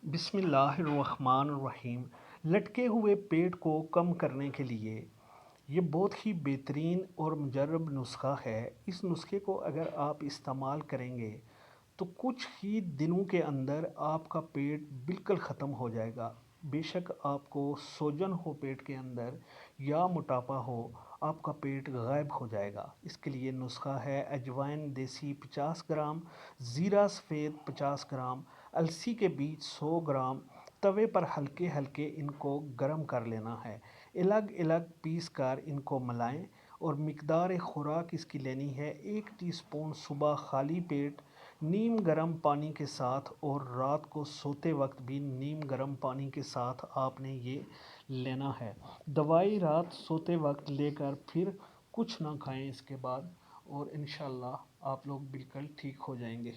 بسم اللہ الرحمن الرحیم۔ لٹکے ہوئے پیٹ کو کم کرنے کے لیے یہ بہت ہی بہترین اور مجرب نسخہ ہے۔ اس نسخے کو اگر آپ استعمال کریں گے تو کچھ ہی دنوں کے اندر آپ کا پیٹ بالکل ختم ہو جائے گا۔ بے شک آپ کو سوجن ہو پیٹ کے اندر یا موٹاپا ہو، آپ کا پیٹ غائب ہو جائے گا۔ اس کے لیے نسخہ ہے: اجوائن دیسی 50 گرام، زیرہ سفید 50 گرام، السی کے بیج 100 گرام۔ توے پر ہلکے ہلکے ان کو گرم کر لینا ہے۔ الگ الگ پیس کر ان کو ملائیں اور مقدار خوراک اس کی لینی ہے: 1 ٹی اسپون صبح خالی پیٹ نیم گرم پانی کے ساتھ، اور رات کو سوتے وقت بھی نیم گرم پانی کے ساتھ آپ نے یہ لینا ہے۔ دوائی رات سوتے وقت لے کر پھر کچھ نہ کھائیں اس کے بعد، اور انشاءاللہ آپ لوگ بالکل ٹھیک ہو جائیں گے۔